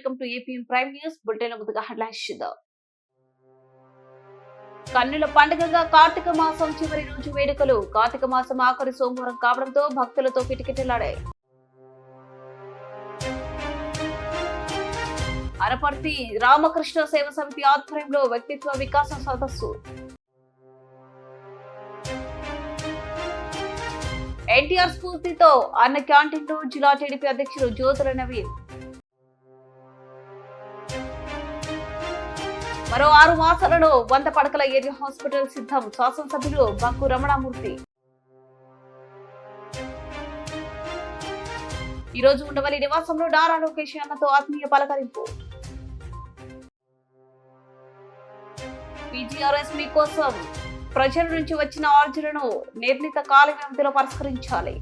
Welcome to APM prime news bulletin. ముందుగా headlines చూద్దాం. కన్నుల పండుగగా కార్తీక మాసం చివరి రోజు వేడుకలు. కార్తీక మాసం ఆఖరి సోమవారం కావడంతో భక్తులతో కిటకిటలాడాయి. అనపర్తి రామకృష్ణ సేవ సమితి ఆధ్వర్యంలో వ్యక్తిత్వ వికాస సదస్సు. ఎన్టీఆర్ స్ఫూర్తితో అన్న క్యాంటీన్లో జిల్లా టీడీపీ అధ్యక్షులు జ్యోతుల నవీన్. మరో 6 మాసాలలో 100 పడకల ఏరియా హాస్పిటల్ సిద్ధం. శాసనసభ్యులు బంకు రమణమూర్తి. ఈ రోజు ఉండవల్లి నివాసంలో నారా లోకేష్ అన్నతో ఆత్మీయ పలకరింపు. పీజీఆర్ఎస్ మీకోసం ప్రజల నుంచి వచ్చిన ఆర్జీలను నిర్ణీత కాల వ్యవధిలో పరిష్కరించాలి.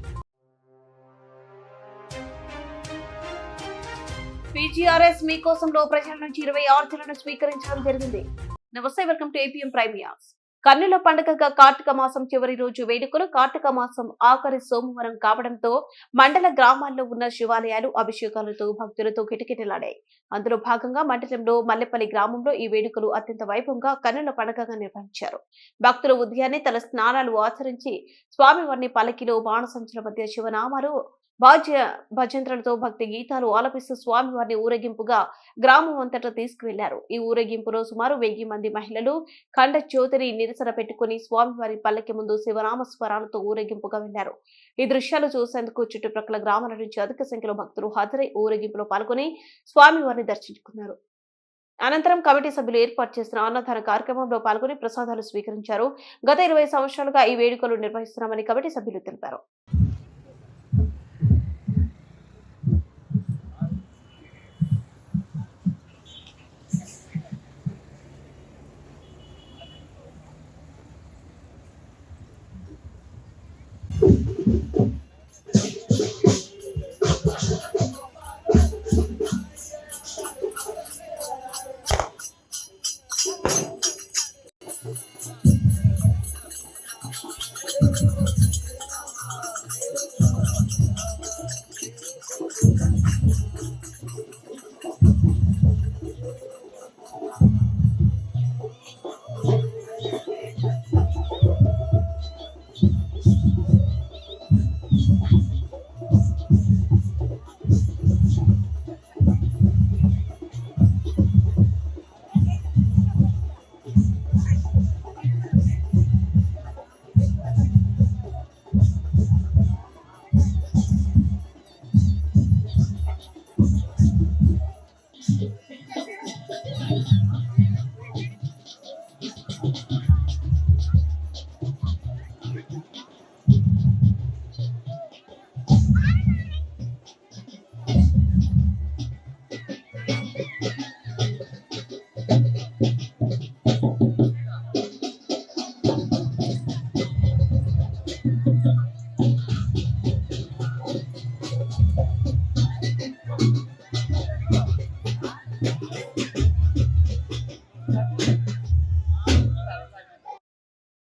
పీజీఆర్ఎస్ మీకోసంలో ప్రజల నుంచి 20 ఆర్జీలను స్వీకరించడం జరిగింది. నమస్తే, welcome to APM prime news. కన్నుల పండుగగా కార్తీక మాసం చివరి రోజు వేడుకలు. కార్తీక మాసం ఆఖరి సోమవారం కావడంతో మండల గ్రామాల్లో ఉన్న శివాలయాలు అభిషేకాలతో భక్తులతో కిటకిటలాడాయి. అందులో భాగంగా మండలంలో మల్లెపల్లి గ్రామంలో ఈ వేడుకలు అత్యంత వైభవంగా కన్నుల పండుగగా నిర్వహించారు. భక్తులు ఉదయాన్నే తల స్నానాలు ఆచరించి స్వామివారిని పల్లకిలో బాణసంచుల మధ్య శివనామాలు భజంత్రులతో భక్తి గీతాలు ఆలపిస్తూ స్వామివారిని ఊరేగింపుగా గ్రామం అంతటా తీసుకువెళ్లారు. ఈ ఊరేగింపులో సుమారు 1000 మంది మహిళలు ఖండ జ్యోతిని నిరసన పెట్టుకుని స్వామివారి పల్లకి ముందు శివనామస్వరాలతో ఊరేగింపుగా వెళ్లారు. ఈ దృశ్యాలు చూసేందుకు చుట్టుప్రక్కల గ్రామాల నుంచి అధిక సంఖ్యలో భక్తులు హాజరై ఊరేగింపులో పాల్గొని స్వామివారిని దర్శించుకున్నారు. అనంతరం కమిటీ సభ్యులు ఏర్పాటు చేసిన అన్నదాన కార్యక్రమంలో పాల్గొని ప్రసాదాలు స్వీకరించారు. గత 20 సంవత్సరాలుగా ఈ వేడుకలు నిర్వహిస్తున్నామని కమిటీ సభ్యులు తెలిపారు.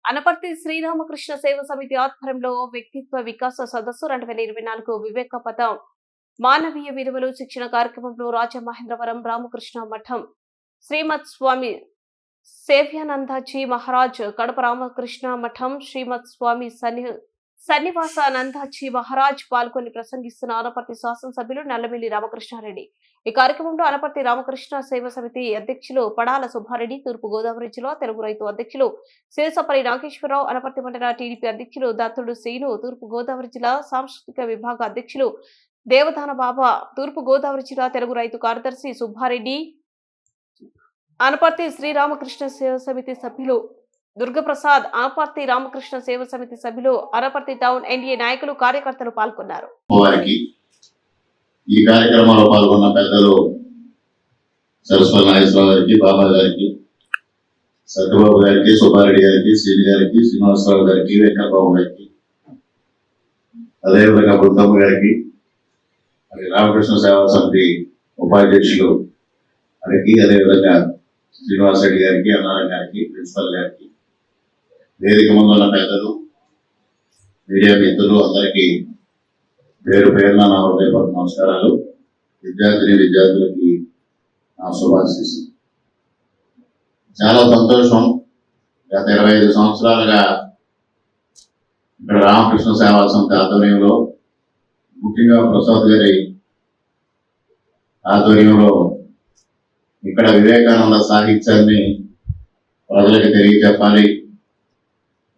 అనపర్తి శ్రీరామకృష్ణ సేవ సమితి ఆధ్వర్యంలో వ్యక్తిత్వ వికాస సదస్సు 2024 వివేక పథం మానవీయ విలువలు శిక్షణ కార్యక్రమంలో రాజమహేంద్రవరం రామకృష్ణ మఠం శ్రీమత్ స్వామి సేవ్యానందజీ మహారాజ్, కడప రామకృష్ణ మఠం శ్రీమత్ స్వామి సన్నివాసానందజీ మహారాజ్ పాల్గొని ప్రసంగిస్తున్న అనపర్తి శాసనసభ్యులు నల్లమిల్లి రామకృష్ణారెడ్డి. ఈ కార్యక్రమంలో అనపర్తి రామకృష్ణ సేవ సమితి అధ్యక్షులు పడాల సుబ్బారెడ్డి, తూర్పు గోదావరి జిల్లా తెలుగు రైతు అధ్యక్షులు శిరసపల్లి నాగేశ్వరరావు, అనపర్తి మండల టీడీపీ అధ్యక్షులు దత్తుడు శ్రీను, తూర్పు గోదావరి జిల్లా సాంస్కృతిక విభాగ అధ్యక్షులు దేవదాన బాబా, తూర్పు గోదావరి జిల్లా తెలుగు రైతు కార్యదర్శి సుబ్బారెడ్డి, అనపర్తి శ్రీరామకృష్ణ సేవ సమితి సభ్యులు దుర్గప్రసాద్, అనపర్తి రామకృష్ణ సేవ సమితి సభ్యులు, అనపర్తి టౌన్ ఎన్డీఏ నాయకులు, కార్యకర్తలు పాల్గొన్నారు. ఈ కార్యక్రమంలో పాల్గొన్న పెద్దలు సరస్వతి నాగేశ్వరరావు గారికి, బాబా గారికి, సత్యబాబు గారికి, సుబ్బారెడ్డి గారికి, శ్రీని గారికి, శ్రీనివాసరావు గారికి, వెంకటబాబు గారికి, అదేవిధంగా బుద్ధమ్మ గారికి, రామకృష్ణ సేవా సమితి ఉపాధ్యక్షులు గారికి, అదేవిధంగా శ్రీనివాసరెడ్డి గారికి, అన్నారాయణ గారికి, ప్రిన్సిపల్ గారికి, వేదిక ముందు ఉన్న పెద్దలు, మీడియా మిత్రులు అందరికీ పేరు పేరున నా హృదయపూర్వక నమస్కారాలు. విద్యార్థులకి ఆ శుభాశీస్సు. చాలా సంతోషం. గత 25 సంవత్సరాలుగా ఇక్కడ రామకృష్ణ సేవా సమితి ఆధ్వర్యంలో, ముఖ్యంగా ప్రసాద్ గారి ఆధ్వర్యంలో ఇక్కడ వివేకానంద సాహిత్యాన్ని ప్రజలకు తెలియజెప్పాలి,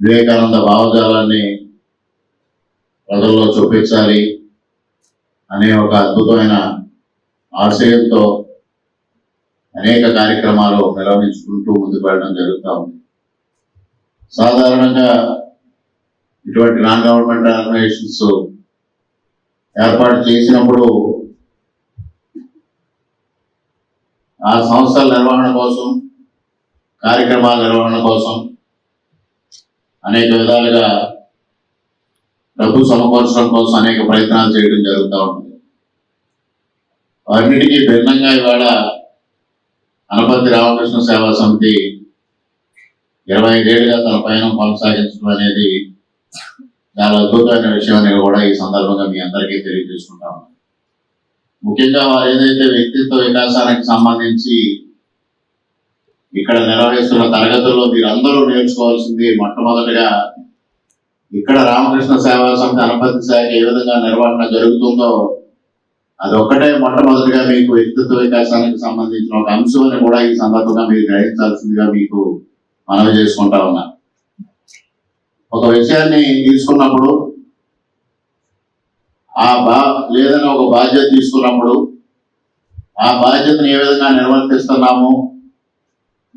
వివేకానంద భావజాలాన్ని ప్రజల్లో చూపించాలి అనే ఒక అద్భుతమైన ఆశయంతో అనేక కార్యక్రమాలు నిర్వహించుకుంటూ ముందుకు వెళ్ళడం జరుగుతూ ఉంది. సాధారణంగా ఇటువంటి నాన్ గవర్నమెంట్ ఆర్గనైజేషన్స్ ఏర్పాటు చేసినప్పుడు ఆ సంస్థల నిర్వహణ కోసం, కార్యక్రమాల నిర్వహణ కోసం అనేక విధాలుగా డబ్బు సమకూర్చడం కోసం అనేక ప్రయత్నాలు చేయడం జరుగుతూ ఉంటుంది. వాటికి భిన్నంగా ఇవాళ అనపర్తి రామకృష్ణ సేవా సమితి 25 ఏళ్ళుగా తన పయనం కొనసాగించడం అనేది చాలా అద్భుతమైన విషయం అని కూడా ఈ సందర్భంగా మీ అందరికీ తెలియజేసుకుంటా ఉన్నాను. ముఖ్యంగా వారు ఏదైతే వ్యక్తిత్వ వికాసానికి సంబంధించి ఇక్కడ నిర్వహిస్తున్న తరగతుల్లో మీరందరూ నేర్చుకోవాల్సింది మొట్టమొదటిగా ఇక్కడ రామకృష్ణ సేవా సమితి అనపర్తి శాఖ ఏ విధంగా నిర్వహణ జరుగుతుందో అదొక్కటే మొట్టమొదటిగా మీకు వ్యక్తిత్వ వికాసానికి సంబంధించిన ఒక అంశం అని కూడా ఈ సందర్భంగా మీరు గ్రహించాల్సిందిగా మీకు మనవి చేసుకుంటా ఉన్నా. ఒక విషయాన్ని తీసుకున్నప్పుడు లేదన్నా ఒక బాధ్యత తీసుకున్నప్పుడు ఆ బాధ్యతను ఏ విధంగా నిర్వర్తిస్తున్నాము,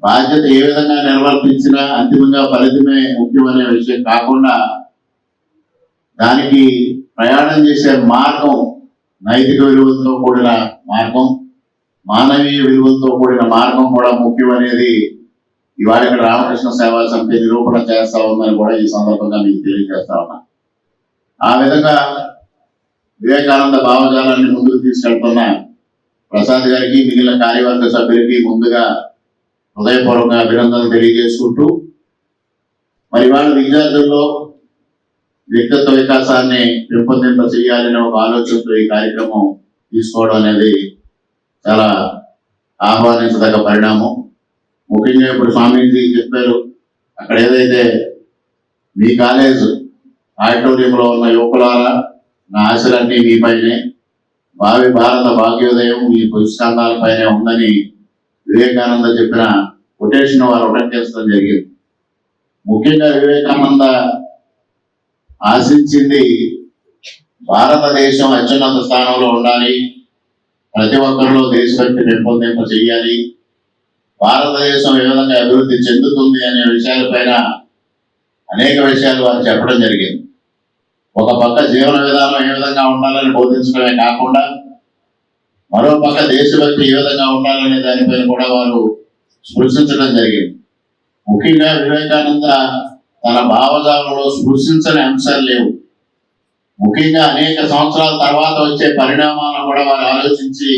బాధ్యత ఏ విధంగా నిర్వర్తించినా అంతిమంగా ఫలితమే ముఖ్యమనే విషయం కాకుండా దానికి ప్రయాణం చేసే మార్గం నైతిక విలువలతో కూడిన మార్గం, మానవీయ విలువలతో కూడిన మార్గం కూడా ముఖ్యం అనేది ఇవాళ ఇక్కడ రామకృష్ణ సేవా సమితి నిరూపణ చేస్తా ఉందని కూడా ఈ సందర్భంగా మీకు తెలియజేస్తా ఉన్నా. ఆ విధంగా వివేకానంద భావజాలాన్ని ముందుకు తీసుకెళ్తున్న ప్రసాద్ గారికి, మిగిలిన కార్యవర్గ సభ్యులకి ముందుగా హృదయపూర్వక అభినందనలు తెలియజేసుకుంటూ, మరి వాళ్ళ విద్యార్థుల్లో వ్యక్తిత్వ వికాసాన్ని పెంపొందింప చేయాలనే ఒక ఆలోచనతో ఈ కార్యక్రమం తీసుకోవడం అనేది చాలా ఆహ్వానించదగ్గ పరిణామం. ముఖ్యంగా ఇప్పుడు స్వామీజీ చెప్పారు, అక్కడ ఏదైతే మీ కాలేజ్ ఆడిటోరియంలో ఉన్న యువకులారా నా ఆశలన్నీ మీపైనే, భావి భారత భాగ్యోదయం మీ పుస్తకాలపైనే ఉందని వివేకానంద చెప్పిన కొటేషన్ వారు ఉటంకించడం జరిగింది. ముఖ్యంగా వివేకానంద ఆశించింది భారతదేశం అత్యున్నత స్థానంలో ఉండాలి, ప్రతి ఒక్కరిలో దేశభక్తి పెంపొందింప చేయాలి, భారతదేశం ఏ విధంగా అభివృద్ధి చెందుతుంది అనే విషయాలపైన అనేక విషయాలు వారు చెప్పడం జరిగింది. ఒక పక్క జీవన విధానం ఏ విధంగా ఉండాలని బోధించడమే కాకుండా మరో పక్క దేశభక్తి ఏ విధంగా ఉండాలనే దానిపైన కూడా వారు స్పృశించడం జరిగింది. ముఖ్యంగా వివేకానంద తన భావజాలంలో స్పృశించని అంశాలు లేవు. ముఖ్యంగా అనేక సంవత్సరాల తర్వాత వచ్చే పరిణామాలను కూడా వారు ఆలోచించి,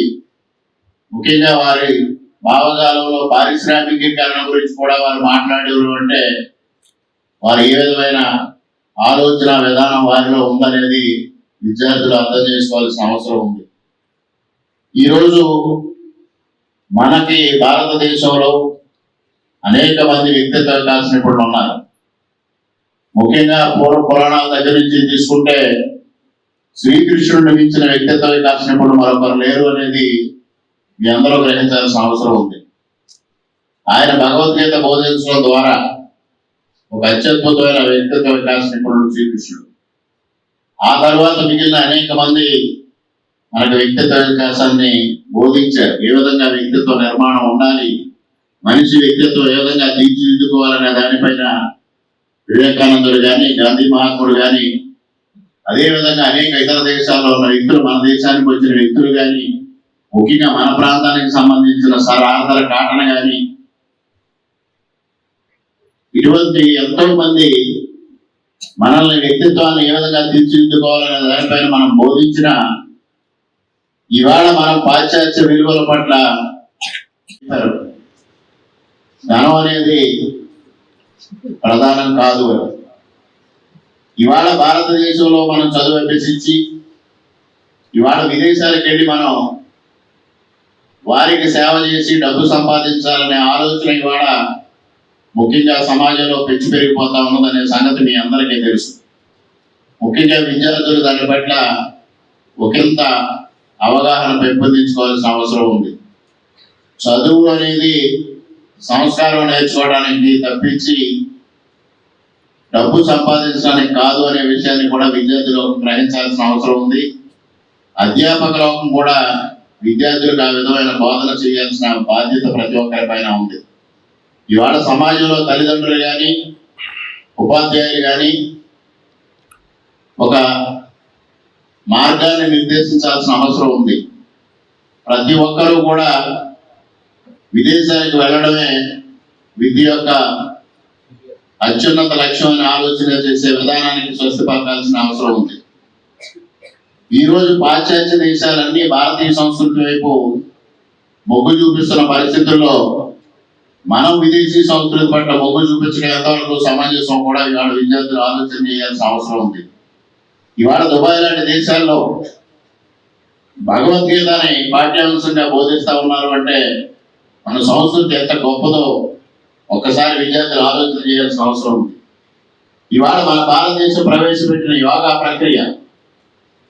ముఖ్యంగా వారి భావజాలంలో పారిశ్రామికీకరణ గురించి కూడా వారు మాట్లాడేవారు. అంటే వారు ఏ విధమైన ఆలోచన విధానం వారిలో ఉందనేది విద్యార్థులు అర్థం చేసుకోవాల్సిన అవసరం ఉంది. ఈరోజు మనకి భారతదేశంలో అనేక మంది వ్యక్తిత్వ వికాస నిపుణులు ఉన్నారు. ముఖ్యంగా పూర్వ పురాణాల దగ్గర నుంచి తీసుకుంటే శ్రీకృష్ణుడిని మించిన వ్యక్తిత్వ వికాస నిపుణులు మరొకరు లేరు అనేది మీ అందరూ గ్రహించాల్సిన అవసరం ఉంది. ఆయన భగవద్గీత బోధించడం ద్వారా ఒక అత్యద్భుతమైన వ్యక్తిత్వ వికాస నిపుణుడు శ్రీకృష్ణుడు. ఆ తర్వాత మిగిలిన అనేక మంది మనకు వ్యక్తిత్వ వికాసాన్ని బోధించారు. ఏ విధంగా వ్యక్తిత్వ నిర్మాణం ఉండాలి, మనిషి వ్యక్తిత్వం ఏ విధంగా తీర్చిదిద్దుకోవాలనే దానిపైన వివేకానందుడు కానీ, గాంధీ మహాత్ముడు కానీ, అదేవిధంగా అనేక ఇతర దేశాల్లో ఉన్న వ్యక్తులు, మన దేశానికి వచ్చిన వ్యక్తులు కానీ, ముఖ్యంగా మన ప్రాంతానికి సంబంధించిన సర్ ఆర్థర్ కాటన్ కానీ, ఇటువంటి ఎంతో మంది మనల్ని వ్యక్తిత్వాన్ని ఏ విధంగా తీర్చిదిద్దుకోవాలనే దానిపైన మనం బోధించిన ఇవాళ మనం పాశ్చాత్య విలువల పట్ల ధనం అనేది ప్రధానం కాదు. ఇవాళ భారతదేశంలో మనం చదువు అభ్యసించి ఇవాళ విదేశాలకు వెళ్ళి మనం వారికి సేవ చేసి డబ్బు సంపాదించాలనే ఆలోచన ఇవాళ ముఖ్యంగా సమాజంలో పెంచి పెరిగిపోతా ఉన్నదనే సంగతి మీ అందరికీ తెలుసు. ముఖ్యంగా విద్యార్థులు దాని పట్ల ఒకంత అవగాహన పెంపొందించుకోవాల్సిన అవసరం ఉంది. చదువు అనేది సంస్కారం నేర్చుకోవడానికి తప్పించి డబ్బు సంపాదించడానికి కాదు అనే విషయాన్ని కూడా విద్యార్థులు గ్రహించాల్సిన అవసరం ఉంది. అధ్యాపక లోకం కూడా విద్యార్థులకు ఆ విధమైన బోధన చేయాల్సిన బాధ్యత ప్రతి ఒక్కరి పైన ఉంది. ఇవాళ సమాజంలో తల్లిదండ్రులు కానీ ఉపాధ్యాయులు కానీ ఒక మార్గాన్ని నిర్దేశించాల్సిన అవసరం ఉంది. ప్రతి ఒక్కరూ కూడా విదేశానికి వెళ్ళడమే విద్య యొక్క అత్యున్నత లక్ష్యం అని ఆలోచన చేసే విధానానికి స్వస్తి పలకాల్సిన అవసరం ఉంది. ఈరోజు పాశ్చాత్య దేశాలన్నీ భారతీయ సంస్కృతి వైపు మొగ్గు చూపిస్తున్న పరిస్థితుల్లో మనం విదేశీ సంస్కృతి పట్ల మొగ్గు చూపించడం ఎంతవరకు సమంజసం కూడా ఇవాళ విద్యార్థులు ఆలోచన చేయాల్సిన అవసరం ఉంది. ఇవాళ దుబాయ్ లాంటి దేశాల్లో భగవద్గీతని పాఠ్యాంశంగా బోధిస్తా ఉన్నారు అంటే మన సంస్కృతి ఎంత గొప్పదో ఒక్కసారి విద్యార్థులు ఆలోచన చేయాల్సిన అవసరం ఉంది. ఇవాళ మన భారతదేశం ప్రవేశపెట్టిన యోగా ప్రక్రియ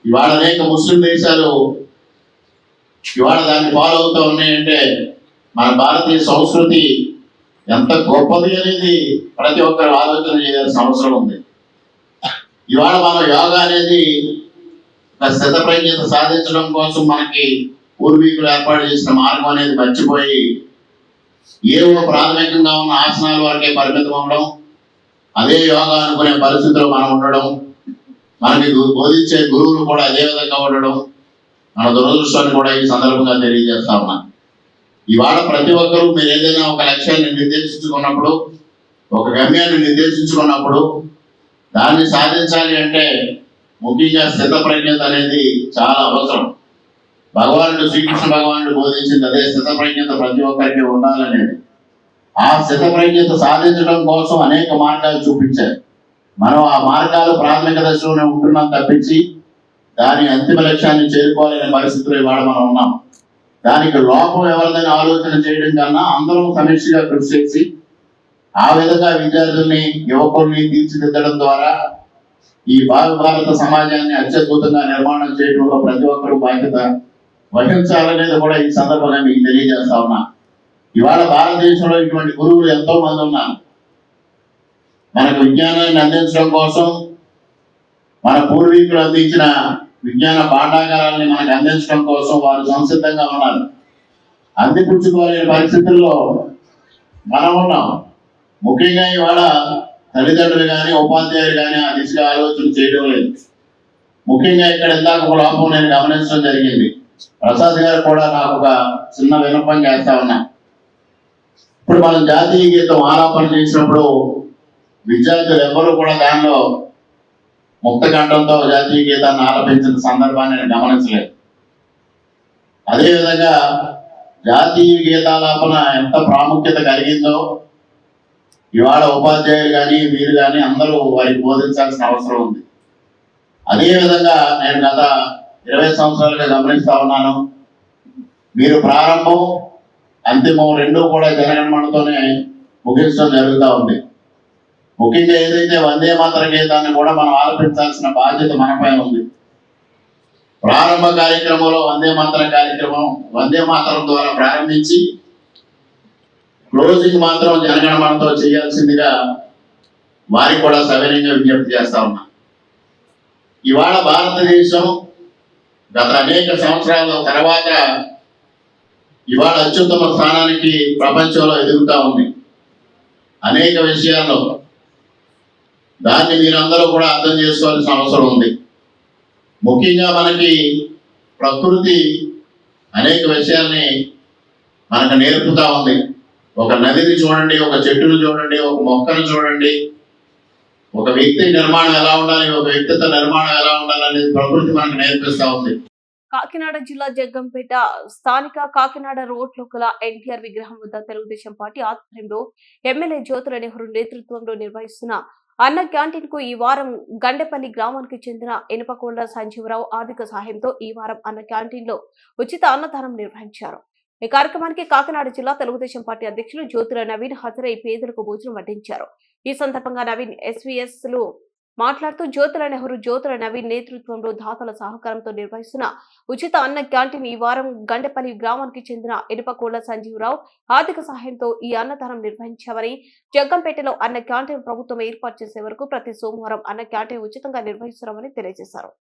ఇవాళ అనేక ముస్లిం దేశాలు ఇవాళ దాన్ని ఫాలో అవుతూ ఉన్నాయంటే మన భారతీయ సంస్కృతి ఎంత గొప్పది అనేది ప్రతి ఒక్కరు ఆలోచన చేయాల్సిన అవసరం ఉంది. ఇవాళ మనం యోగా అనేది ఒక స్థితప్రజ్ఞత సాధించడం కోసం మనకి పూర్వీకులు ఏర్పాటు చేసిన మార్గం అనేది మర్చిపోయి ఏవో ప్రాథమికంగా ఉన్న ఆసనాల వరకే పరిమితం అవ్వడం, అదే యోగా అనుకునే పరిస్థితిలో మనం ఉండడం, మనకి బోధించే గురువులు కూడా అదే విధంగా ఉండడం మన దురదృష్టాన్ని కూడా ఈ సందర్భంగా తెలియజేస్తా ఉన్నా. ఇవాళ ప్రతి ఒక్కరూ మీరు ఏదైనా ఒక లక్ష్యాన్ని నిర్దేశించుకున్నప్పుడు, ఒక గమ్యాన్ని నిర్దేశించుకున్నప్పుడు దాన్ని సాధించాలి అంటే ముఖ్యంగా స్థితప్రజ్ఞత అనేది చాలా అవసరం. భగవానుడు శ్రీకృష్ణ భగవానుడు బోధించింది అదే స్థితప్రజ్ఞత ప్రతి ఒక్కరికి ఉండాలనేది. ఆ స్థితప్రజ్ఞత సాధించడం కోసం అనేక మార్గాలు చూపించారు. మనం ఆ మార్గాలు ప్రాథమిక దశలోనే ఉంటున్నాం తప్పించి దాని అంతిమ లక్ష్యాన్ని చేరుకోవాలనే పరిస్థితుల్లో ఇవాళ మనం ఉన్నాం. దానికి లోపం ఎవరిదైనా ఆలోచన చేయడం కన్నా అందరం సమిష్టిగా కృషి చేసి ఆ విధంగా విద్యార్థుల్ని యువకుల్ని తీర్చిదిద్దడం ద్వారా ఈ భారత సమాజాన్ని అత్యద్భుతంగా నిర్మాణం చేయడంలో ప్రతి ఒక్కరూ బాధ్యత వహించాలనేది కూడా ఈ సందర్భంగా మీకు తెలియజేస్తా ఉన్నా. ఇవాళ భారతదేశంలో ఇటువంటి గురువులు ఎంతో మంది ఉన్నారు. మనకు విజ్ఞానాన్ని అందించడం కోసం మన పూర్వీకులు అందించిన విజ్ఞాన పాఠాగారాన్ని మనకు అందించడం కోసం వారు సంసిద్ధంగా ఉన్నారు. అందిపుచ్చుకోలేని పరిస్థితుల్లో మనం ఉన్నాం. ముఖ్యంగా ఇవాళ తల్లిదండ్రులు కానీ ఉపాధ్యాయులు కానీ ఆ దిశగా ఆలోచన చేయడం లేదు. ముఖ్యంగా ఇక్కడ ఇందాక ఒక లోపం నేను గమనించడం జరిగింది. ప్రసాద్ గారు కూడా నాకు ఒక చిన్న విన్నపం చేస్తా ఉన్నా. ఇప్పుడు మనం జాతీయ గీతం ఆలాపన చేసినప్పుడు విద్యార్థులు ఎవరు కూడా దానిలో ముక్త కంఠంతో జాతీయ గీతాన్ని ఆలపించిన సందర్భాన్ని నేను గమనించలేదు. అదేవిధంగా జాతీయ గీతాలాపన ఎంత ప్రాముఖ్యత కలిగిందో ఇవాళ ఉపాధ్యాయులు కానీ వీరు కానీ అందరూ వారికి బోధించాల్సిన అవసరం ఉంది. అదేవిధంగా నేను గత 20 సంవత్సరాలుగా గమనిస్తా ఉన్నాను. మీరు ప్రారంభం అంతిమం రెండూ కూడా జనగణమనతోనే ముగించడం జరుగుతూ ఉంది. ముఖ్యంగా ఏదైతే వందే మాతర గీతాన్ని కూడా మనం ఆలపించాల్సిన బాధ్యత మనపై ఉంది. ప్రారంభ కార్యక్రమంలో వందే మాతరం ద్వారా ప్రారంభించి క్లోజింగ్ మాత్రం జనగణమనతో చేయాల్సిందిగా వారికి కూడా సవినయంగా విజ్ఞప్తి చేస్తా ఉన్నా. ఇవాళ భారతదేశం గత అనేక సంవత్సరాల తర్వాత ఇవాళ అత్యుత్తమ స్థానానికి ప్రపంచంలో ఎదుగుతా ఉంది అనేక విషయాల్లో. దాన్ని మీరందరూ కూడా అర్థం చేసుకోవాల్సిన అవసరం ఉంది. ముఖ్యంగా మనకి ప్రకృతి అనేక విషయాల్ని మనకు నేర్పుతా ఉంది. ఒక నదిని చూడండి, ఒక చెట్టును చూడండి, ఒక మొక్కను చూడండి, ఒక వ్యక్తి నిర్మాణం ఎలా ఉండాలి, ఒక వ్యక్తిత్వ నిర్మాణం ఎలా ఉండాలి అనేది ప్రకృతి మనకు నేర్పిస్తా ఉంది. కాకినాడ జిల్లా జగ్గంపేట స్థానిక కాకినాడ రోడ్లో గల ఎన్టీఆర్ విగ్రహం వద్ద తెలుగుదేశం పార్టీ ఆధ్వర్యంలో ఎమ్మెల్యే జ్యోతుల నెహ్రూ నేతృత్వంలో నిర్వహిస్తున్న అన్న క్యాంటీన్ కు ఈ వారం గండెపల్లి గ్రామానికి చెందిన ఇనపకొండ సంజీవరావు ఆర్థిక సహాయంతో ఈ వారం అన్న క్యాంటీన్ లో ఉచిత అన్నదానం నిర్వహించారు. ఈ కార్యక్రమానికి కాకినాడ జిల్లా తెలుగుదేశం పార్టీ అధ్యక్షులు జ్యోతుల నవీన్ హాజరై పేదలకు భోజనం వడ్డించారు. ఈ సందర్భంగా నవీన్ ఎస్వీఎస్ లు మాట్లాడుతూ జ్యోతుల నెహ్రూ జ్యోతుల నవీన్ నేతృత్వంలో దాతల సహకారంతో నిర్వహిస్తున్న ఉచిత అన్న క్యాంటీన్ ఈ వారం గండెపల్లి గ్రామానికి చెందిన ఇనుపకోళ్ల సంజీవరావు ఆర్థిక సహాయంతో ఈ అన్నదానం నిర్వహించామని, జగ్గంపేటలో అన్న క్యాంటీన్ ప్రభుత్వం ఏర్పాటు చేసే వరకు ప్రతి సోమవారం అన్న క్యాంటీన్ ఉచితంగా నిర్వహిస్తున్నామని తెలియజేశారు.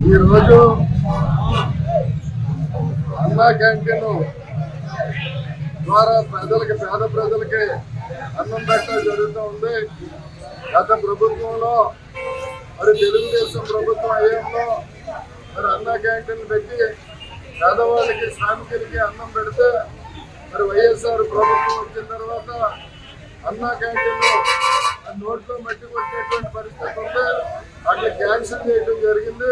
ఈరోజు అన్నా క్యాంటీన్ ద్వారా పేద ప్రజలకి అన్నం పెట్టడం జరుగుతూ ఉంది. గత ప్రభుత్వంలో మరి తెలుగుదేశం ప్రభుత్వం అయ్యంలో మరి అన్నా క్యాంటీన్ పెట్టి పేదవాళ్ళకి శ్రామికులకి అన్నం పెడితే మరి వైఎస్ఆర్ ప్రభుత్వం వచ్చిన తర్వాత అన్నా క్యాంటీన్లో నోట్లో మట్టి కొట్టేటువంటి పరిస్థితి ఉంది. అట్లా క్యాన్సిల్ చేయడం జరిగింది.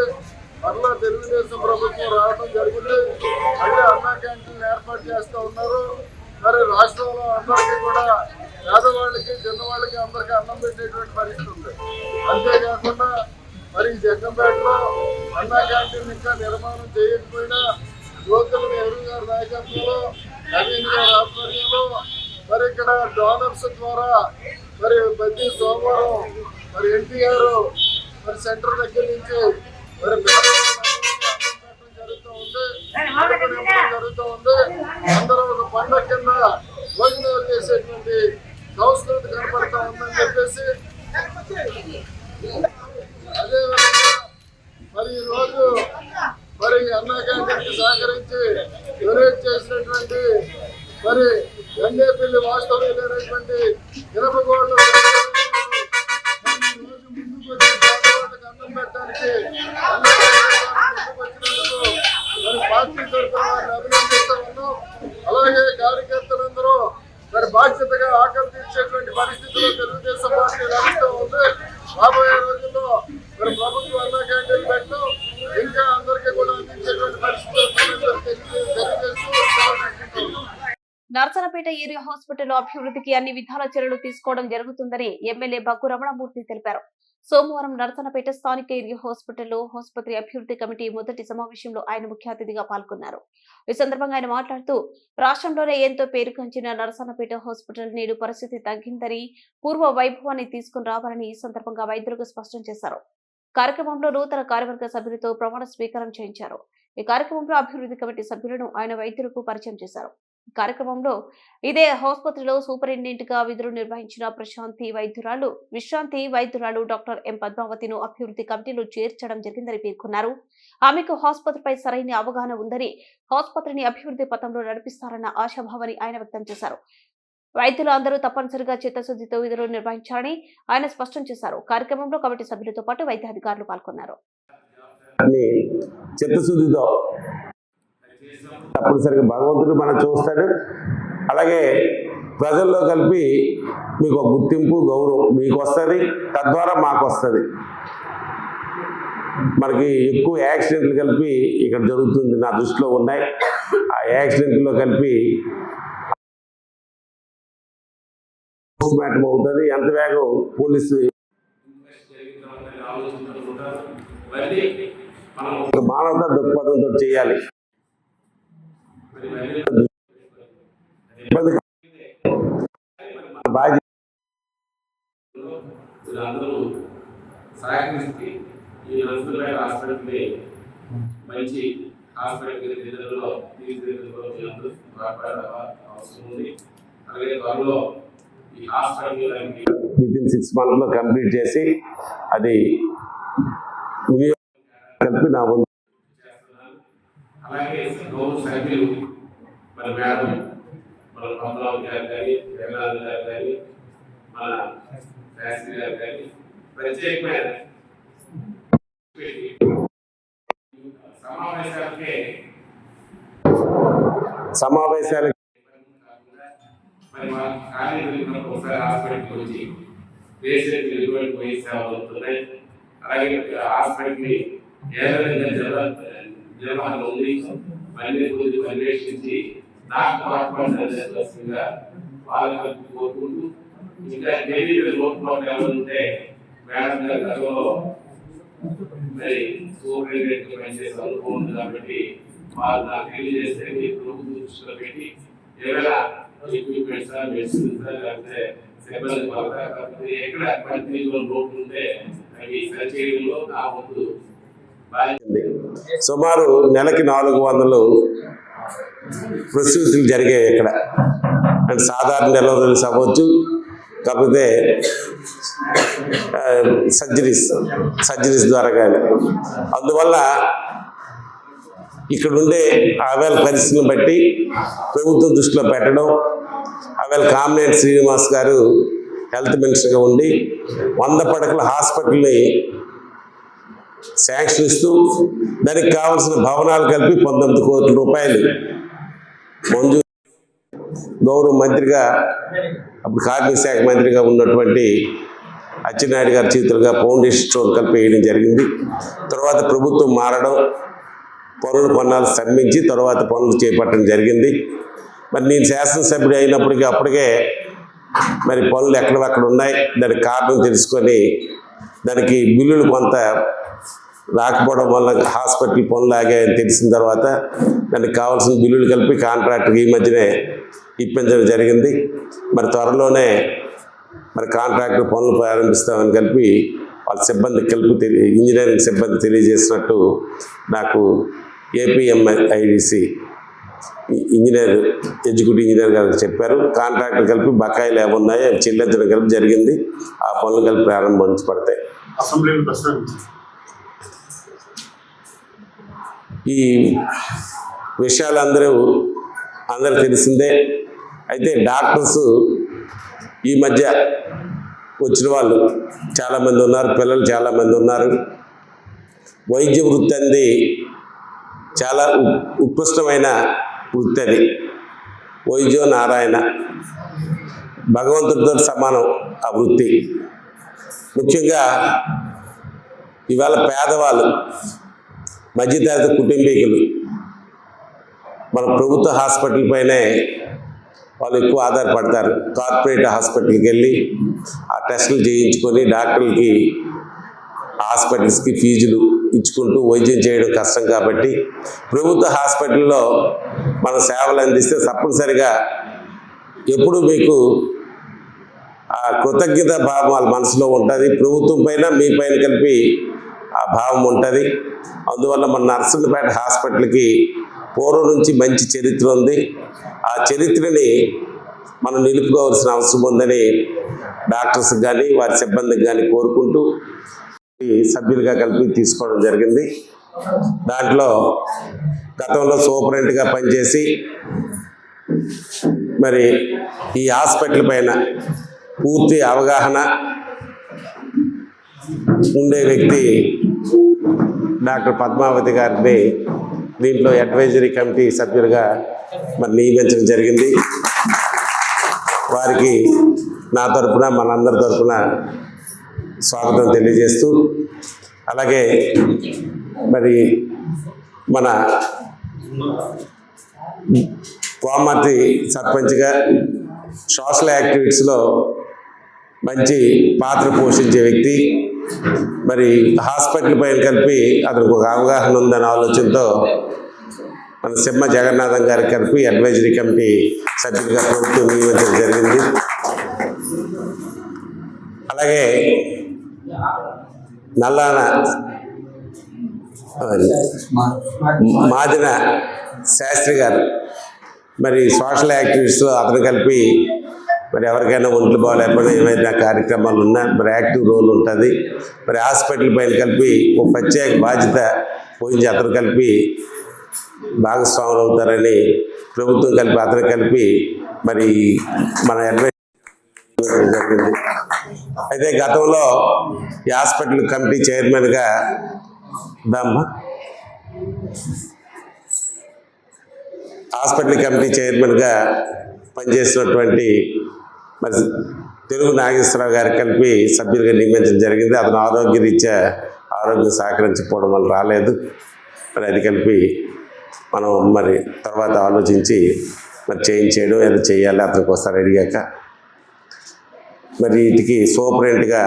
మరలా తెలుగుదేశం ప్రభుత్వం రావడం జరిగింది. మళ్ళీ అన్నా క్యాంటీన్ ఏర్పాటు చేస్తూ ఉన్నారు. మరి రాష్ట్రంలో అందరికీ కూడా పేదవాళ్ళకి చిన్నవాళ్ళకి అందరికీ అన్నం పెట్టేటువంటి పరిస్థితి ఉంది. అంతేకాకుండా మరి జగ్గంపేటలో అన్నా క్యాంటీన్ ఇంకా నిర్మాణం చేయకపోయినా జ్యోతుల నెహ్రూ గారి నాయకత్వంలో నవీన్ గారి ఆధ్వర్యంలో మరి ఇక్కడ డోనర్స్ ద్వారా మరి ప్రతి సోమవారం మరి ఎన్టీఆర్ మరి సెంటర్ దగ్గర నుంచి మరి జరుగుతూ ఉంది. అందరూ ఒక పండుగ కింద భోజనాలు చేసేటువంటి సంస్కృతి కనపడతా ఉందని చెప్పేసి అదేవిధంగా మరి ఈరోజు మరి అన్నా క్యాంటీన్కి సహకరించి డొనేట్ చేసినటువంటి మరి గండేపల్లి వాస్తవ బయలుదేరేటువంటి ఇనప గోళ్ళు ముందుకు వచ్చి పేదవాళ్ళకి అన్నం పెట్టడానికి ముందుకు వచ్చినందుకు మరి పార్టీ తరఫున వారిని అభినందిస్తూ ఉన్నాం. అలాగే కార్యకర్తలందరూ మరి బాధ్యతగా ఆకలి తీర్చేటువంటి పరిస్థితుల్లో తెలుగుదేశం పార్టీ నడుస్తూ ఉంది. రాబోయే రోజుల్లో మరి ప్రభుత్వం అన్న క్యాంటీన్ పెట్టడం ఇంకా అందరికీ కూడా అందించేటువంటి పరిస్థితులు తెలియజేస్తూ నర్సనపేట ఏరియా హాస్పిటల్ అభివృద్ధికి అన్ని విధాల చర్యలు తీసుకోవడం జరుగుతుందని ఎమ్మెల్యే బగ్గు రమణమూర్తి తెలిపారు. సోమవారం నర్సనపేట స్థానిక ఏరియా హాస్పిటల్లో ఆసుపత్రి అభివృద్ధి కమిటీ మొదటి సమావేశంలో ఆయన ముఖ్య అతిథిగా పాల్గొన్నారు. ఈ సందర్భంగా ఆయన మాట్లాడుతూ రాష్ట్రంలోనే ఎంతో పేరుగాంచిన నర్సనపేట హాస్పిటల్ నేడు పరిస్థితి తగ్గిందని పూర్వ వైభవాన్ని తీసుకుని రావాలని ఈ సందర్భంగా వైద్యులకు స్పష్టం చేశారు. కార్యక్రమంలో నూతన కార్యవర్గ సభ్యులతో ప్రమాణ స్వీకారం చేయించారు. ఈ కార్యక్రమంలో అభివృద్ధి కమిటీ సభ్యులను ఆయన వైద్యులకు పరిచయం చేశారు. కార్యక్రమంలో ఇదే ఆసుపత్రిలో సూపరింటెండెంట్ గా విధులు నిర్వహించిన విశ్రాంతి వైద్యురాలు డాక్టర్ ఎం పద్మావతిను అభివృద్ధి కమిటీలో చేర్చడం జరిగిందని పేర్కొన్నారు. ఆమెకు ఆసుపత్రిపై సరైన అవగాహన ఉందని, ఆసుపత్రిని అభివృద్ధి పథంలో నడిపిస్తారన్న ఆశాభావాన్ని ఆయన వ్యక్తం చేశారు. వైద్యులు అందరూ తప్పనిసరిగా చిత్తశుద్ధితో విధులు నిర్వహించాలని ఆయన స్పష్టం చేశారు. కార్యక్రమంలో కమిటీ సభ్యులతో పాటు వైద్య అధికారులు పాల్గొన్నారు. చిత్తశుద్ధితో తప్పనిసరిగా భగవంతుడు మనం చూస్తాడు. అలాగే ప్రజల్లో కలిపి మీకు ఒక గుర్తింపు, గౌరవం మీకు వస్తుంది, తద్వారా మాకు వస్తుంది. మనకి ఎక్కువ యాక్సిడెంట్లు కలిపి ఇక్కడ జరుగుతుంది, నా దృష్టిలో ఉన్నాయి. ఆ యాక్సిడెంట్లో కలిపి పోస్ట్ మార్టం అవుతుంది. ఎంత వేగం పోలీసు మానవతా దృక్పథంతో చేయాలి. సహకరించి ఈ నర్సనపేట హాస్పిటల్ని మంచి హాస్పిటల్ తీర్చిదిద్దడంలో మీరందరూ అవసరం ఉంది. అలాగే త్వరలో ఈ హాస్పిటల్ వితిన్ 6 months కంప్లీట్ చేసి అది కలిపి నా వంతు చేస్తున్నాను. అలాగే గౌరవ సభ్యులు మన మేడం, మన కమలావు గారు కానీ, జగన్నాథ్ గారు కానీ, మన శాస్త్రి గారు కానీ ప్రత్యేకమైన సమావేశాలు మరి మా కార్యక్రమం ఒకసారి హాస్పిటల్కి వచ్చి పేషెంట్ ఎటువంటి పోయి సేవలు అవుతున్నాయి. అలాగే హాస్పిటల్ని ఏ విధంగా నిర్వహణ ఉంది మళ్ళీ కొద్ది పర్యవేక్షించి డాక్టర్గా వాళ్ళకి కోరుకుంటూ ఇంకా తెలియదు లోపల ఉంటే మేడం గారి గతంలో మరి సూపరింటెండెంట్ పనిచేసే అనుభవం ఉంది కాబట్టి వాళ్ళు నాకు తెలియజేస్తే మీరు ప్రభుత్వం దృష్టిలో పెట్టి ఏమైనా ఎక్విప్మెంట్స్ మెడిసిన్స్ లేకపోతే సిబ్బంది కొరత కాకపోతే ఎక్కడ పనితీరులో లోటు ఉంటే అవి సరిచేయడంలో నా వంతు సుమారు నెలకి 400 ప్రసూతులు జరిగాయి ఇక్కడ. అంటే సాధారణ డెలివరీలు అవ్వచ్చు, కాకపోతే సర్జరీస్ ద్వారా కానీ. అందువల్ల ఇక్కడ ఉండే అవేళ పరిస్థితులను బట్టి ప్రభుత్వం దృష్టిలో పెట్టడం, అవేళ కామినేని శ్రీనివాస్ గారు హెల్త్ మినిస్టర్గా ఉండి 100 పడకల హాస్పిటల్ని శాంక్షన్ ఇస్తూ దానికి కావాల్సిన భవనాలు కలిపి 19 కోట్ల రూపాయలు మంజూరు. గౌరవ మంత్రిగా, అప్పుడు కార్మిక శాఖ మంత్రిగా ఉన్నటువంటి అచ్చెన్నాయుడు గారి చేతులుగా ఫౌండేషన్ స్టోన్ కలిపి వేయడం జరిగింది. తర్వాత ప్రభుత్వం మారడం, పనులు కొన్నాళ్ళు స్తంభించి తర్వాత పనులు చేపట్టడం జరిగింది. మరి నేను శాసనసభ్యుడు అయినప్పటికీ అప్పటికే మరి పనులు ఎక్కడెక్కడ ఉన్నాయి, దానికి కారణం తెలుసుకొని దానికి బిల్లులు కొంత రాకపోవడం వల్ల హాస్పిటల్ పనులు ఆగాయని తెలిసిన తర్వాత దానికి కావాల్సిన బిల్లులు కలిపి కాంట్రాక్ట్కి ఈ మధ్యనే ఇప్పించడం జరిగింది. మరి త్వరలోనే మరి కాంట్రాక్టర్ పనులు ప్రారంభిస్తామని కలిపి వాళ్ళ సిబ్బంది కలిపి ఇంజనీరింగ్ సిబ్బంది తెలియజేసినట్టు నాకు ఏపీఎంఐడిసి ఎగ్జిక్యూటివ్ ఇంజనీర్ గారు చెప్పారు. కాంట్రాక్టర్ కలిపి బకాయిలు ఏమున్నాయో అవి చెల్లించడం కలిపి జరిగింది. ఆ పనులు కలిపి ప్రారంభించబడతాయి. ఈ విషయాలు అందరూ తెలిసిందే. అయితే డాక్టర్స్ ఈ మధ్య వచ్చిన వాళ్ళు చాలామంది ఉన్నారు, పిల్లలు చాలామంది ఉన్నారు. వైద్య వృత్తి అనేది చాలా ఉత్కృష్టమైన వృత్తి. అది వైద్యో నారాయణ, భగవంతుడితో సమానం ఆ వృత్తి. ముఖ్యంగా ఇవాళ పేదవాళ్ళు, మధ్యతరగతి కుటుంబీకులు మన ప్రభుత్వ హాస్పిటల్ పైనే వాళ్ళు ఎక్కువ ఆధారపడతారు. కార్పొరేట్ హాస్పిటల్కి వెళ్ళి ఆ టెస్టులు చేయించుకొని డాక్టర్లకి, హాస్పిటల్స్కి ఫీజులు ఇచ్చుకుంటూ వైద్యం చేయడం కష్టం. కాబట్టి ప్రభుత్వ హాస్పిటల్లో మన సేవలు అందిస్తే తప్పనిసరిగా ఎప్పుడు మీకు ఆ కృతజ్ఞత భావం వాళ్ళ మనసులో ఉంటుంది. ప్రభుత్వం పైన మీ పైన కలిపి ఆ భావం ఉంటుంది. అందువల్ల మన నర్సన్నపేట హాస్పిటల్కి పూర్వం నుంచి మంచి చరిత్ర ఉంది. ఆ చరిత్రని మనం నిలుపుకోవాల్సిన అవసరం ఉందని డాక్టర్స్ కానీ వారి సిబ్బందికి కానీ కోరుకుంటూ సభ్యులుగా కలిపి తీసుకోవడం జరిగింది. దాంట్లో గతంలో సూపరింటెండెంట్గా పనిచేసి మరి ఈ హాస్పిటల్ పైన పూర్తి అవగాహన ఉండే వ్యక్తి డాక్టర్ పద్మావతి గారిని దీంట్లో అడ్వైజరీ కమిటీ సభ్యులుగా మరి నియమించడం జరిగింది. వారికి నా తరపున, మనందరి తరపున స్వాగతం తెలియజేస్తూ, అలాగే మరి మన కోమర్తి సర్పంచ్గా సోషల్ యాక్టివిటీస్లో మంచి పాత్ర పోషించే వ్యక్తి. మరి హాస్పిటల్ పైన కలిపి అతనికి ఒక అవగాహన ఉందనే ఆలోచనతో మన సింహ జగన్నాథం గారికి కలిపి అడ్వైజరీ కమిటీ సభ్యులుగా ప్రభుత్వం నియమించడం జరిగింది. అలాగే నల్లాన మాదిన శాస్త్రి గారు మరి సోషల్ యాక్టివిటీస్లో అతను కలిపి మరి ఎవరికైనా ఒంట్లు బాగాలేకపోయినా ఏమైనా కార్యక్రమాలు ఉన్నా మరి యాక్టివ్ రోల్ ఉంటుంది. మరి హాస్పిటల్ పైన కలిపి ఒక ప్రత్యేక బాధ్యత పోయించి అతను కలిపి భాగస్వాములు అవుతారని ప్రభుత్వం కలిపి అతను కలిపి మరి మన అడ్వైజ్ జరిగింది. అయితే గతంలో ఈ హాస్పిటల్ కమిటీ చైర్మన్గా హాస్పిటల్ కమిటీ చైర్మన్గా పనిచేసినటువంటి మరి తెలుగు నాగేశ్వరరావు గారికి కలిపి సభ్యులుగా నియమించడం జరిగింది. అతను ఆరోగ్యరీత్యా ఆరోగ్యం సహకరించకపోవడం వల్ల రాలేదు. మరి అది కలిపి మనం మరి తర్వాత ఆలోచించి మరి చేయించేయడం ఏదో చేయాలి అతనికి ఒకసారి అడిగాక. మరి వీటికి సూపరింటెండెంట్గా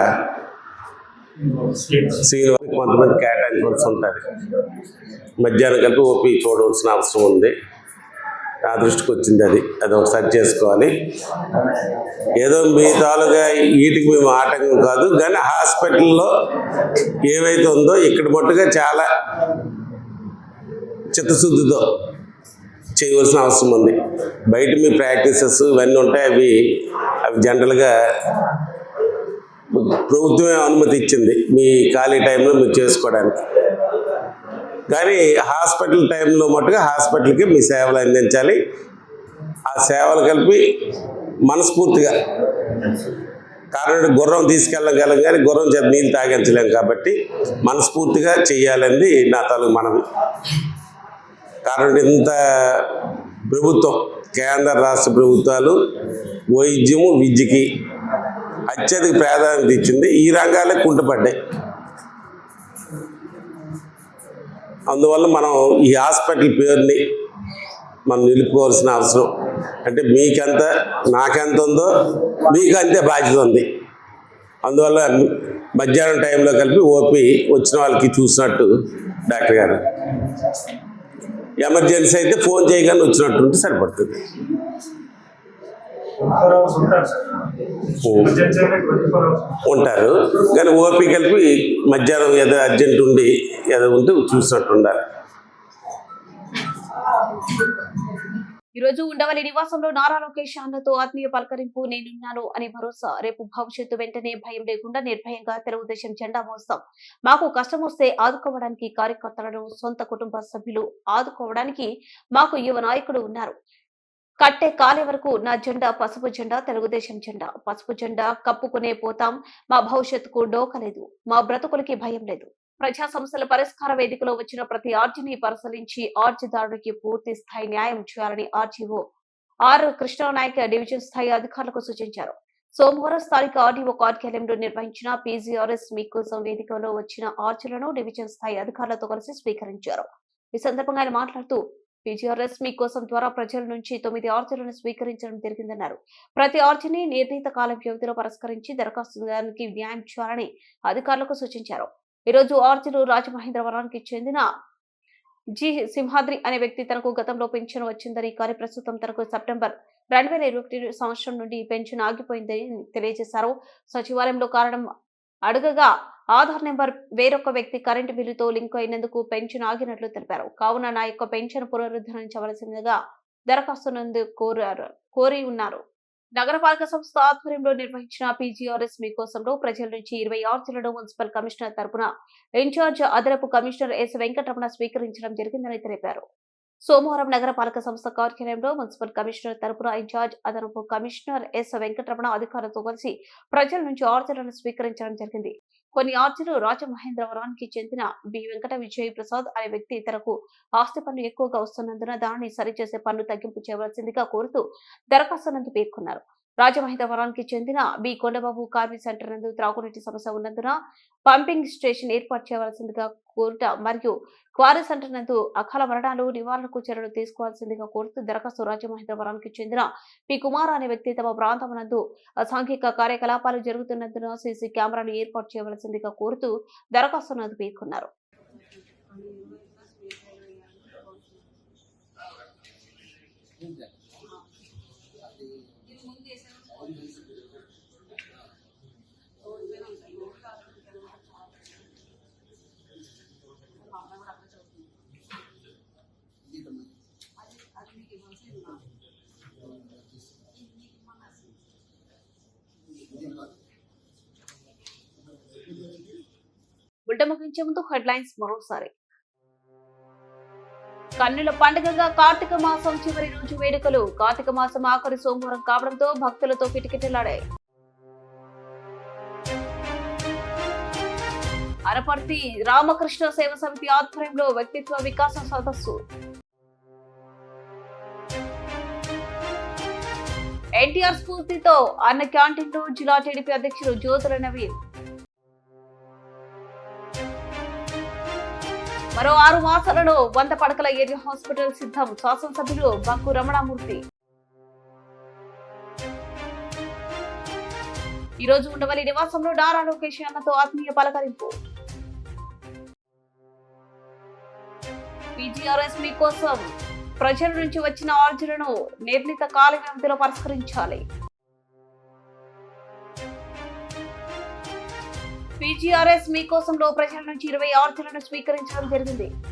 శ్రీనివాస్ కొంతమంది కేటాయించవలసి ఉంటుంది. మధ్యాహ్నం కలిపి ఓపీ చూడవలసిన అవసరం ఉంది. నా దృష్టికి వచ్చింది అది ఒకసారి చేసుకోవాలి. ఏదో మీ తాలుగా వీటికి మేము ఆటంకం కాదు, కానీ హాస్పిటల్లో ఏవైతే ఉందో ఇక్కడ మట్టుగా చాలా చిత్తశుద్ధితో చేయవలసిన అవసరం ఉంది. బయట మీ ప్రాక్టీసెస్ ఇవన్నీ ఉంటాయి, అవి జనరల్గా ప్రభుత్వమే అనుమతి ఇచ్చింది మీ ఖాళీ టైంలో మీరు చేసుకోవడానికి. కానీ హాస్పిటల్ టైంలో మట్టుగా హాస్పిటల్కి మీ సేవలు అందించాలి. ఆ సేవలు కలిపి మనస్ఫూర్తిగా, కారణం గుర్రం తీసుకెళ్ళగలం కానీ గుర్రం చేత నీళ్ళు తాగించలేం కాబట్టి మనస్ఫూర్తిగా చెయ్యాలని నా తాలూకు మనవి. కారణం ఇంత ప్రభుత్వం, కేంద్ర రాష్ట్ర ప్రభుత్వాలు వైద్యము విద్యకి అత్యధిక ప్రాధాన్యత ఇచ్చింది. ఈ రంగాలే కుంటుపడ్డాయి. అందువల్ల మనం ఈ హాస్పిటల్ పేరుని మనం నిలుపుకోవాల్సిన అవసరం, అంటే మీకెంత నాకెంత ఉందో మీకు అంతే బాధ్యత ఉంది. అందువల్ల మధ్యాహ్నం టైంలో కలిపి ఓపీ వచ్చిన వాళ్ళకి చూసినట్టు డాక్టర్ గారు, ఎమర్జెన్సీ అయితే ఫోన్ చేయగానే వచ్చినట్టుంటే సరిపడుతుంది. ఉంటారు కానీ ఓపీ కలిపి మధ్యాహ్నం ఏదో అర్జెంట్ ఉండి ఏదో ఉంటే చూసినట్టు ఉండాలి. ఈరోజు ఉండవల్లి నివాసంలో నారా లోకేష్ అన్నతో ఆత్మీయ పలకరింపు, నేనున్నాను అనే భరోసా. రేపు భవిష్యత్తు వెంటనే భయం లేకుండా నిర్భయంగా తెలుగుదేశం జెండా మోస్తాం. మాకు కష్టం వస్తే ఆదుకోవడానికి కార్యకర్తలను, సొంత కుటుంబ సభ్యులు ఆదుకోవడానికి మాకు యువ నాయకుడు ఉన్నారు. కట్టే కాలే వరకు నా జెండా పసుపు జెండా, తెలుగుదేశం జెండా. పసుపు జెండా కప్పుకునే పోతాం. మా భవిష్యత్తుకు డోకలేదు, మా బ్రతుకులకి భయం లేదు. ప్రజా సమస్యల పరిష్కార వేదికలో వచ్చిన ప్రతి ఆర్జీని పరిశీలించి ఆర్జీదారుడికి పూర్తి స్థాయి న్యాయం చేయాలని ఆర్జీఓ కృష్ణనాయక్ డివిజన్ స్థాయి అధికారులకు సూచించారు. సోమవారం స్థానిక ఆర్డీఓ కార్యాలయంలో నిర్వహించిన పీజీఆర్ఎస్ మీకోసం వేదికలో వచ్చిన ఆర్జీలను డివిజన్ స్థాయి అధికారులతో కలిసి స్వీకరించారు. ఈ సందర్భంగా ఆయన మాట్లాడుతూ పీజీఆర్ఎస్ మీకోసం ద్వారా ప్రజల నుంచి 9 ఆర్జీలను స్వీకరించడం జరిగిందన్నారు. ప్రతి ఆర్జీని నిర్ణీత కాల వ్యవధిలో పరిష్కరించి దరఖాస్తుదారునికి న్యాయం చేయాలని అధికారులకు సూచించారు. ఈ రోజు ఆర్జీలు రాజమహేంద్రవరానికి చెందిన జి సింహాద్రి అనే వ్యక్తి తనకు గతంలో పెన్షన్ వచ్చిందని, కానీ ప్రస్తుతం తనకు సెప్టెంబర్ 2021 సంవత్సరం నుండి పెన్షన్ ఆగిపోయిందని తెలియజేశారు. సచివాలయంలో కారణం అడగగా ఆధార్ నెంబర్ వేరొక వ్యక్తి కరెంటు బిల్లుతో లింక్ అయినందుకు పెన్షన్ ఆగినట్లు తెలిపారు. కావున నా యొక్క పెన్షన్ పునరుద్ధరించవలసిందిగా దరఖాస్తు కోరి ఉన్నారు. నగరపాలక సంస్థ ఆధ్వర్యంలో నిర్వహించిన పీజీఆర్ఎస్ మీకోసంలో ప్రజల నుంచి 20 ఆర్జీలను మున్సిపల్ కమిషనర్ తరపున ఇన్ఛార్జ్ అదనపు కమిషనర్ ఎస్ వెంకటరమణ స్వీకరించడం జరిగిందని తెలిపారు. సోమవారం నగరపాలక సంస్థ కార్యాలయంలో మున్సిపల్ కమిషనర్ తరపున ఇన్ఛార్జ్ అదనపు కమిషనర్ ఎస్ వెంకటరమణ అధికారులతో కలిసి ప్రజల నుంచి ఆర్జీలను స్వీకరించడం జరిగింది. కొన్ని ఆర్జీలు రాజమహేంద్రవరానికి చెందిన బి వెంకట విజయ్ ప్రసాద్ అనే వ్యక్తి తనకు ఆస్తి పన్ను ఎక్కువగా వస్తున్నందున దానిని సరిచేసే పన్ను తగ్గింపు చేయవలసిందిగా కోరుతూ దరఖాస్తు నందు పేర్కొన్నారు. రాజమహేంద్రవరానికి చెందిన బి కొండబాబు కార్మిక్ సెంటర్ నందు త్రాగునీటి సమస్య ఉన్నందున పంపింగ్ స్టేషన్ ఏర్పాటు చేయవలసిందిగా కోరుట మరియు క్వారీ సెంటర్ నందు అకాల మరణాలు నివారణకు చర్యలు తీసుకోవాల్సిందిగా కోరుతూ దరఖాస్తు రాజమహేంద్రవరానికి చెందిన పి కుమార్ అనే వ్యక్తి తమ ప్రాంతం నందు అసాంఘిక కార్యకలాపాలు జరుగుతున్నందున సీసీ కెమెరాను ఏర్పాటు చేయవలసిందిగా కోరుతూ దరఖాస్తు నందు పేర్కొన్నారు. బులెటిన్ ముగించే ముందు హెడ్లైన్స్ మరోసారి. కన్నుల పండుగగా కార్తీక మాసం చివరి రోజు వేడుకలు. కార్తీక మాసం ఆఖరి సోమవారం కావడంతో భక్తులతో కిటకిటలాడాయి. అనపర్తి రామకృష్ణ సేవ సమితి ఆధ్వర్యంలో వ్యక్తిత్వ వికాసం సదస్సు. ఎన్టీఆర్ స్ఫూర్తితో అన్న క్యాంటీన్లో జిల్లా టీడీపీ అధ్యక్షులు జ్యోతుల నవీన్. మరో 6 మాసాలలో 100 పడకల ఏరియా హాస్పిటల్ సిద్ధం. శాసనసభ్యులు బంకు రమణమూర్తి. ఈ రోజు ఉండవల్లి నివాసంలో నారా లోకేష్ అన్నతో ఆత్మీయ పలకరింపు. పీజీఆర్ఎస్ మీకోసం ప్రజల నుంచి వచ్చిన ఆర్జీలను నిర్ణీత కాల వ్యవధిలో పరిష్కరించాలి. పీజీఆర్ఎస్ మీకోసంలో ప్రజల నుంచి 20 ఆర్జీలను స్వీకరించడం జరిగింది.